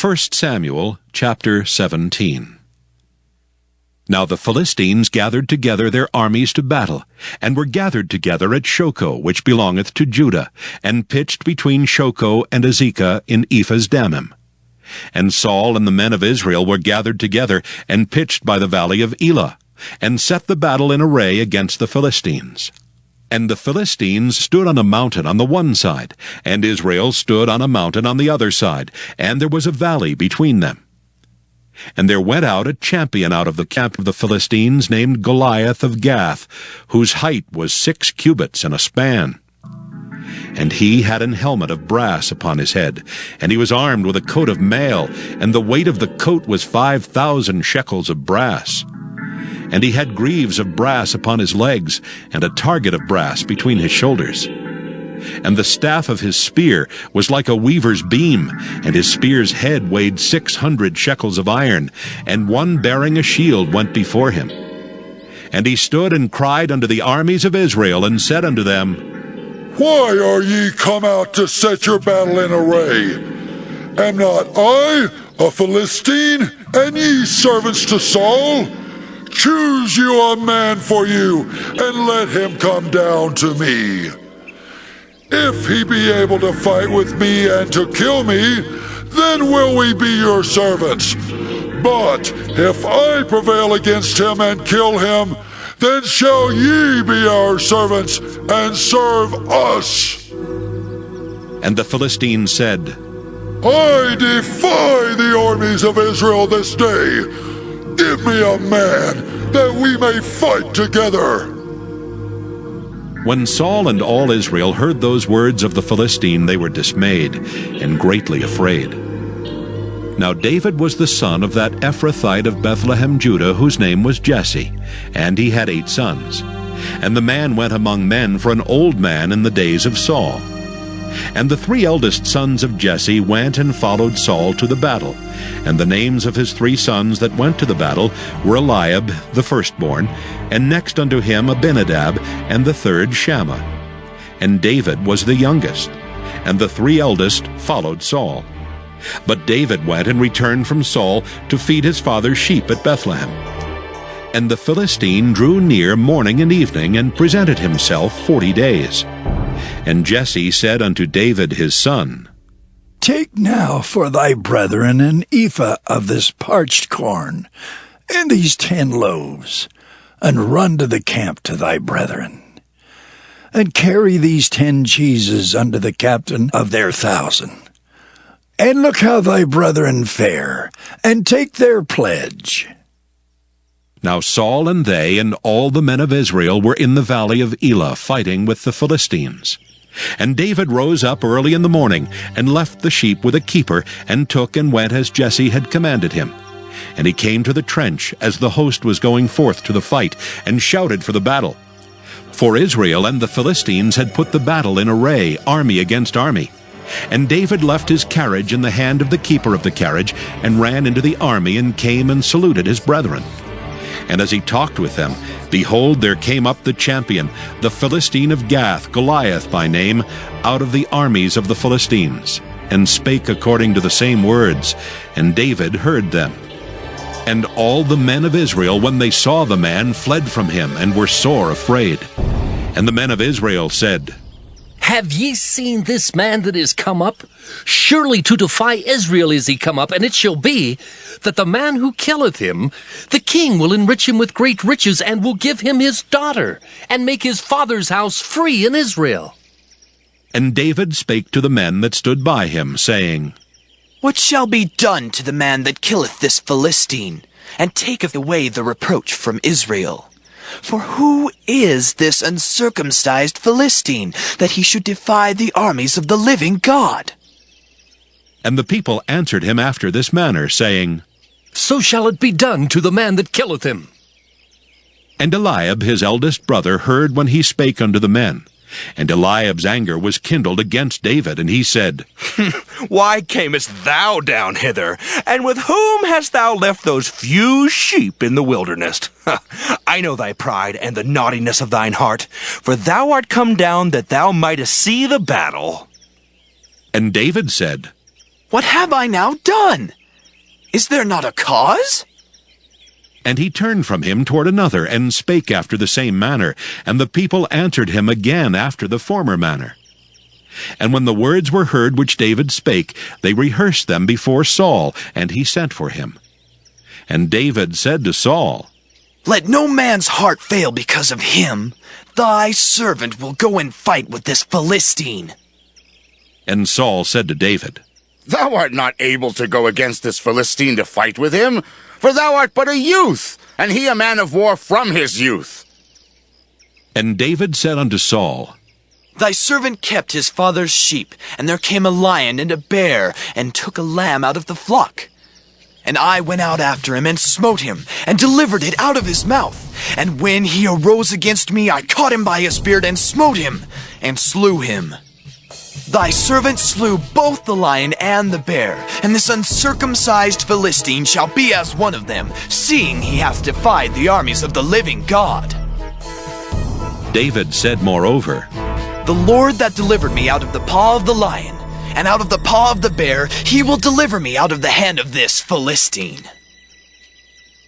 1 Samuel chapter 17. Now the Philistines gathered together their armies to battle, and were gathered together at Shochoh, which belongeth to Judah, and pitched between Shochoh and Azekah in Ephas-dammim. And Saul and the men of Israel were gathered together, and pitched by the valley of Elah, and set the battle in array against the Philistines. And the Philistines stood on a mountain on the one side, and Israel stood on a mountain on the other side, and there was a valley between them. And there went out a champion out of the camp of the Philistines, named Goliath of Gath, whose height was 6 cubits and a span. And he had an helmet of brass upon his head, and he was armed with a coat of mail, and the weight of the coat was 5,000 shekels of brass. And he had greaves of brass upon his legs, and a target of brass between his shoulders. And the staff of his spear was like a weaver's beam, and his spear's head weighed 600 shekels of iron, and one bearing a shield went before him. And he stood and cried unto the armies of Israel, and said unto them, Why are ye come out to set your battle in array? Am not I a Philistine, and ye servants to Saul? Choose you a man for you, and let him come down to me. If he be able to fight with me and to kill me, then will we be your servants. But if I prevail against him and kill him, then shall ye be our servants and serve us. And the Philistines said, I defy the armies of Israel this day. Give me a man, that we may fight together. When Saul and all Israel heard those words of the Philistine, they were dismayed, and greatly afraid. Now David was the son of that Ephrathite of Bethlehem, Judah, whose name was Jesse, and he had 8 sons. And the man went among men for an old man in the days of Saul. And the 3 eldest sons of Jesse went and followed Saul to the battle. And the names of his 3 sons that went to the battle were Eliab, the firstborn, and next unto him Abinadab, and the third Shammah. And David was the youngest. And the 3 eldest followed Saul. But David went and returned from Saul to feed his father's sheep at Bethlehem. And the Philistine drew near morning and evening, and presented himself 40 days. And Jesse said unto David his son, Take now for thy brethren an ephah of this parched corn, and these 10 loaves, and run to the camp to thy brethren. And carry these 10 cheeses unto the captain of their 1,000. And look how thy brethren fare, and take their pledge. Now Saul and they and all the men of Israel were in the valley of Elah fighting with the Philistines. And David rose up early in the morning, and left the sheep with a keeper, and took and went as Jesse had commanded him. And he came to the trench as the host was going forth to the fight, and shouted for the battle. For Israel and the Philistines had put the battle in array, army against army. And David left his carriage in the hand of the keeper of the carriage, and ran into the army, and came and saluted his brethren. And as he talked with them, behold, there came up the champion, the Philistine of Gath, Goliath by name, out of the armies of the Philistines, and spake according to the same words, and David heard them. And all the men of Israel, when they saw the man, fled from him, and were sore afraid. And the men of Israel said, Have ye seen this man that is come up? Surely to defy Israel is he come up, and it shall be, that the man who killeth him, the king will enrich him with great riches, and will give him his daughter, and make his father's house free in Israel. And David spake to the men that stood by him, saying, What shall be done to the man that killeth this Philistine, and taketh away the reproach from Israel? For who is this uncircumcised Philistine, that he should defy the armies of the living God? And the people answered him after this manner, saying, So shall it be done to the man that killeth him. And Eliab his eldest brother heard when he spake unto the men. And Eliab's anger was kindled against David, and he said, Why camest thou down hither? And with whom hast thou left those few sheep in the wilderness? I know thy pride and the naughtiness of thine heart, for thou art come down that thou mightest see the battle. And David said, What have I now done? Is there not a cause? And he turned from him toward another, and spake after the same manner. And the people answered him again after the former manner. And when the words were heard which David spake, they rehearsed them before Saul, and he sent for him. And David said to Saul, Let no man's heart fail because of him. Thy servant will go and fight with this Philistine. And Saul said to David, Thou art not able to go against this Philistine to fight with him, for thou art but a youth, and he a man of war from his youth. And David said unto Saul, Thy servant kept his father's sheep, and there came a lion and a bear, and took a lamb out of the flock. And I went out after him, and smote him, and delivered it out of his mouth. And when he arose against me, I caught him by his beard, and smote him, and slew him. Thy servant slew both the lion and the bear, and this uncircumcised Philistine shall be as one of them, seeing he hath defied the armies of the living God. David said moreover, The Lord that delivered me out of the paw of the lion, and out of the paw of the bear, he will deliver me out of the hand of this Philistine.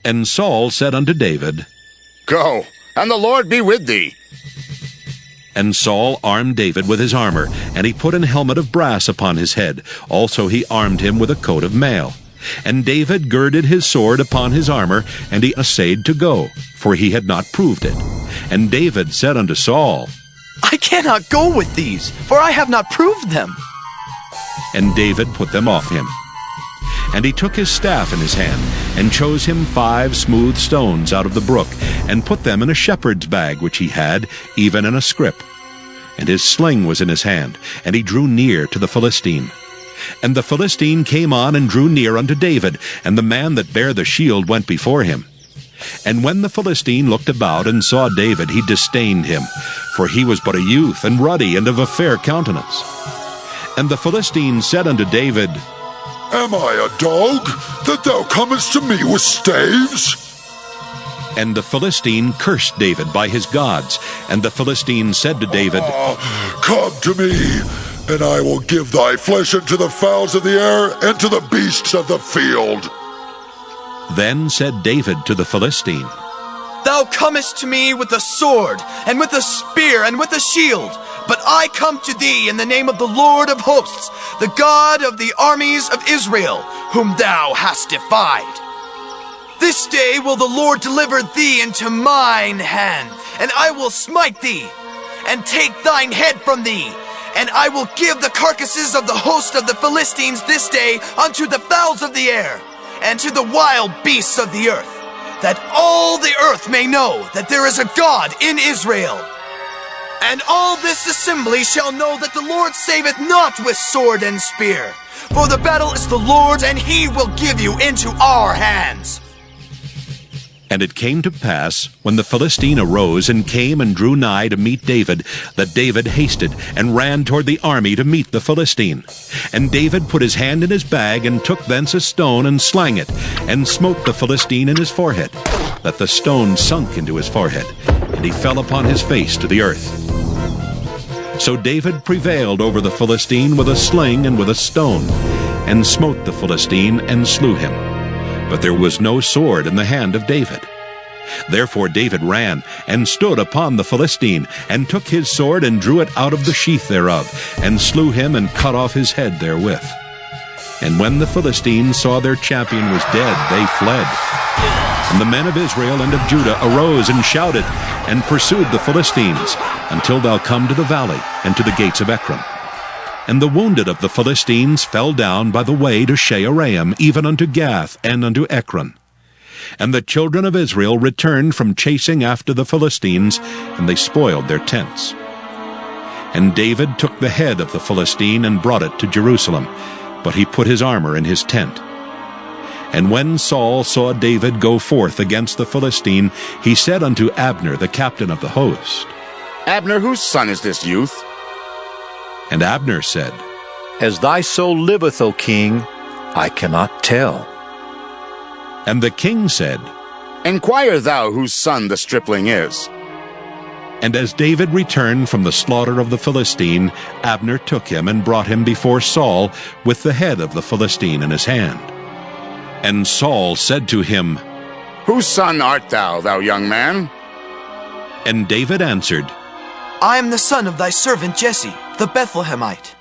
And Saul said unto David, Go, and the Lord be with thee. And Saul armed David with his armor, and he put an helmet of brass upon his head. Also he armed him with a coat of mail. And David girded his sword upon his armor, and he essayed to go, for he had not proved it. And David said unto Saul, I cannot go with these, for I have not proved them. And David put them off him. And he took his staff in his hand, and chose him 5 smooth stones out of the brook, and put them in a shepherd's bag which he had, even in a scrip. And his sling was in his hand, and he drew near to the Philistine. And the Philistine came on and drew near unto David, and the man that bare the shield went before him. And when the Philistine looked about and saw David, he disdained him, for he was but a youth, and ruddy, and of a fair countenance. And the Philistine said unto David, Am I a dog, that thou comest to me with staves? And the Philistine cursed David by his gods. And the Philistine said to David, Come to me, and I will give thy flesh unto the fowls of the air, and to the beasts of the field. Then said David to the Philistine, Thou comest to me with a sword, and with a spear, and with a shield. But I come to thee in the name of the Lord of hosts, the God of the armies of Israel, whom thou hast defied. This day will the Lord deliver thee into mine hand, and I will smite thee, and take thine head from thee. And I will give the carcasses of the host of the Philistines this day unto the fowls of the air, and to the wild beasts of the earth, that all the earth may know that there is a God in Israel. And all this assembly shall know that the Lord saveth not with sword and spear, for the battle is the Lord's, and he will give you into our hands. And it came to pass, when the Philistine arose and came and drew nigh to meet David, that David hasted and ran toward the army to meet the Philistine. And David put his hand in his bag, and took thence a stone, and slang it, and smote the Philistine in his forehead, that the stone sunk into his forehead, and he fell upon his face to the earth. So David prevailed over the Philistine with a sling and with a stone, and smote the Philistine, and slew him. But there was no sword in the hand of David. Therefore David ran, and stood upon the Philistine, and took his sword, and drew it out of the sheath thereof, and slew him, and cut off his head therewith. And when the Philistines saw their champion was dead, they fled. And the men of Israel and of Judah arose and shouted, and pursued the Philistines, until thou come to the valley, and to the gates of Ekron. And the wounded of the Philistines fell down by the way to Shaaraim, even unto Gath, and unto Ekron. And the children of Israel returned from chasing after the Philistines, and they spoiled their tents. And David took the head of the Philistine, and brought it to Jerusalem, but he put his armor in his tent. And when Saul saw David go forth against the Philistine, he said unto Abner, the captain of the host, Abner, whose son is this youth? And Abner said, As thy soul liveth, O king, I cannot tell. And the king said, Inquire thou whose son the stripling is. And as David returned from the slaughter of the Philistine, Abner took him and brought him before Saul with the head of the Philistine in his hand. And Saul said to him, Whose son art thou, thou young man? And David answered, I am the son of thy servant Jesse, the Bethlehemite.